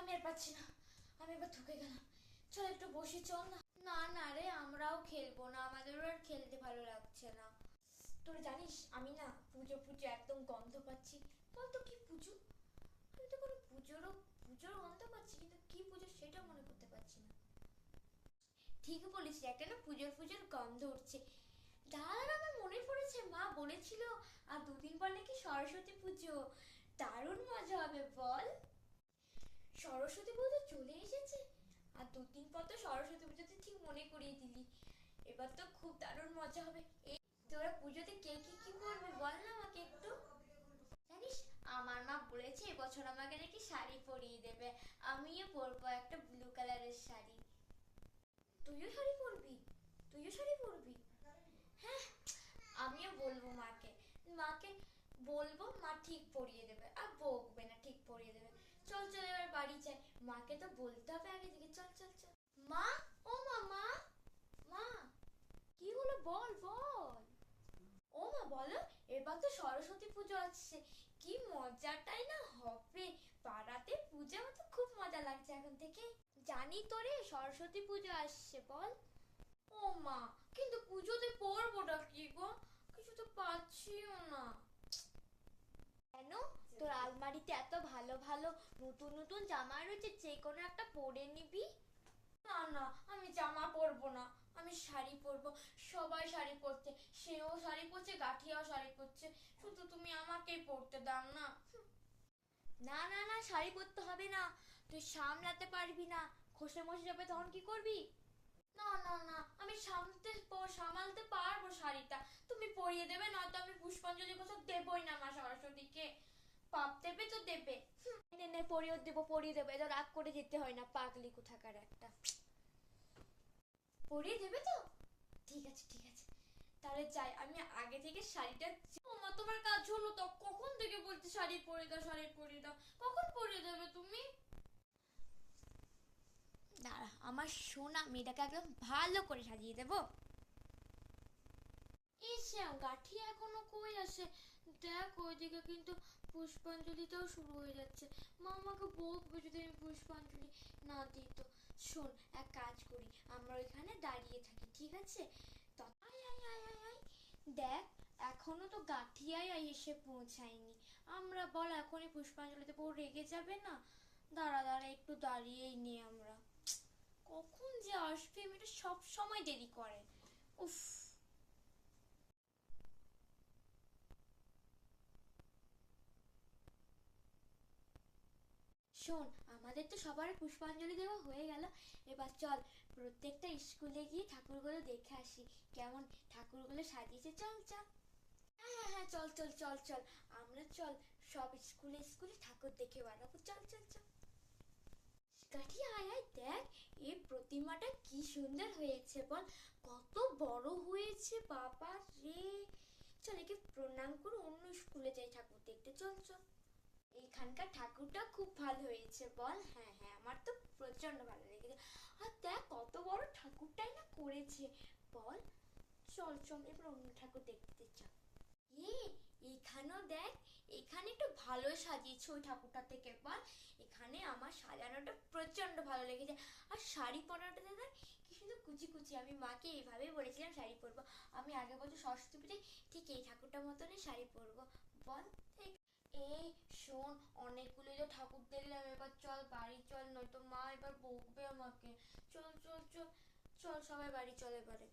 আমি আর পাচ্ছি না, আমি এবার থকে গেলাম। চল একটু বসি, চল না। না না রে, আমরাও খেলবো না, আমাদেরও আর খেলতে ভালো লাগছে না। তোরা জানিস আমি না পুজো পুজো একদম গন্ধ পাচ্ছি। বল তো কি পুজো? আমি তো কোনো পুজোর গন্ধ পাচ্ছি, কিন্তু কি পুজো সেটা মনে করতে পারছি না। ঠিকই বলিস, একটা না পুজোর গন্ধ উঠছে। দাঁড়া, আমার মনে পড়েছে, মা বলেছিল আর দুদিন পর নাকি সরস্বতী পুজো। দারুণ মজা হবে বল। সরস্বতী পুজো চলে এসেছে, আর দুদিন পর তো সরস্বতী পুজোতে, ঠিক মনে করিয়ে দিলি। এবার তো খুব দারুণ মজা হবে। এই তোরা পুজোতে কে কি করবি বল না আমাকে একটু। জানিস, আমার মা বলেছে এবছর আমাকে নাকি শাড়ি পরিয়ে দেবে। আমিও পরবো একটা ব্লু কালারের শাড়ি। তুইও শাড়ি পরবি? তুইও শাড়ি পরবি? হ্যাঁ, আমিও বলবো মাকে। মাকে বলবো, মা ঠিক পরিয়ে দেবে, আর বকবে না, ঠিক পরিয়ে দেবে। চল চল এবার বাড়ি যাই, মাকে তো বলতে হবে আগে থেকে। চল চল চল। মা, ও মা, মা, মা, কি হলো বল বল। ও মা বলো, এবার তো সরস্বতী পুজো আসছে, কি মজাটাই না হবে। পাড়াতে পূজা হতে খুব মজা লাগছে এখন থেকে। জানি তো রে, সরস্বতী পুজো আসছে বল। ও মা, কিন্তু পুজোতে পরবোটা কি গো? কিছু তো পাচ্ছিও না। কেন, তোর আলমারিতে এত ভালো ভালো নতুন নতুন জামা রয়েছে, যে কোনো একটা পরে নিবি। না না, আমি জামা পরবো না, আমি শাড়ি পরবো। সবাই শাড়ি পরছে, সেও শাড়ি পরছে, গাঠিয়াও শাড়ি পরছে, শুধু তুমি আমাকেই পরতে দাও না। না না না, শাড়ি পরতে হবে না, তুই সামলাতে পারবি না, খসে মসে যাবে তখন কি করবি? না না না, আমি সামালতে পারবো শাড়িটা। তুমি পরিয়ে দেবে, নয়তো আমি পুষ্পাঞ্জলি বছর দেবই না মা সরস্বতীকে। পাপ দেবে তো দেবে। নে নে, পরিয়ে দেবো, এত রাগ করে যেতে হয় না, পাগলি কোথাকার একটা। পরিয়ে দেবে তো? ঠিক আছে ঠিক আছে, তাহলে যাই, আমি আগে থেকে শাড়িটা। ও মা, তোমার কাজ হলো তো? কখন থেকে বলতে শাড়ি পরিয়ে দাও, শাড়ি পরিয়ে দাও, কখন পরিয়ে দেবে তুমি? দাঁড়া, আমার সোনা মেয়েটাকে একদম ভালো করে সাজিয়ে দেবো। এসে গাঠিয়া এখনো কই আসে? দেখ ওইদিকে কিন্তু পুষ্পাঞ্জলিটাও শুরু হয়ে যাচ্ছে। মা আমাকে বকবে যদি আমি পুষ্পাঞ্জলি না দিই তো। শোন, এক কাজ করি, আমরা ওইখানে দাঁড়িয়ে থাকি, ঠিক আছে? আয় আয় আয় আয় আয়, দেখ এখনো তো গাঠিয়াই এসে পৌঁছায়নি। আমরা বল এখনই পুষ্পাঞ্জলি দেবো, ও রেগে যাবে না। দাঁড়া দাঁড়া, একটু দাঁড়িয়েই নে আমরা। কখন যে আসবে, মেয়েটা সব সময় দেরি করে। উফ। শোন, আমাদের তো সবার পুষ্পাঞ্জলি দেওয়া হয়ে গেল। এবার চল প্রত্যেকটা স্কুলে গিয়ে ঠাকুরগুলো দেখে আসি, কেমন ঠাকুরগুলো সাজিয়েছে। চল চল। হ্যাঁ হ্যাঁ হ্যাঁ, চল চল চল চল। আমরা চল সব স্কুলে স্কুলে ঠাকুর দেখে বেড়াবো। চল চল চল। কাঠি আয় আয়, দেখ এই প্রতিমাটা কি সুন্দর হয়েছে বল। কত বড় হয়েছে বাবা রে। চল একে প্রণাম করে অন্য স্কুলে যাই ঠাকুর দেখতে। চল চল। এইখানকার ঠাকুরটা খুব ভালো হয়েছে বল। হ্যাঁ হ্যাঁ, আমার তো প্রচন্ড ভালো লেগেছে। আর দেখ কত বড় ঠাকুরটাই না করেছে বল। চল চল, এবার অন্য ঠাকুর দেখতে চল। এ, এখানেও দেখ, এখানে একটু ভালো সাজিয়েছে ওই ঠাকুরটা থেকে বল। এখানে আমার সাজানোটা প্রচন্ড ভালো লেগেছে। আর শাড়ি পরাটা দেখ কি সুন্দর কুচি কুচি। আমি মাকে এইভাবেই বলেছিলাম শাড়ি পরবো। আমি আগের বছর সরস্বতী পুজোয় ঠিক এই ঠাকুরটার মতনই শাড়ি পরবো বল। এই শোন, অনেকগুলো যে ঠাকুর দেখলাম, এবার চল বাড়ি চল, নয়তো মা এবার বকবে আমাকে। চল চল চল, চল সবাই বাড়ি চল এবারে।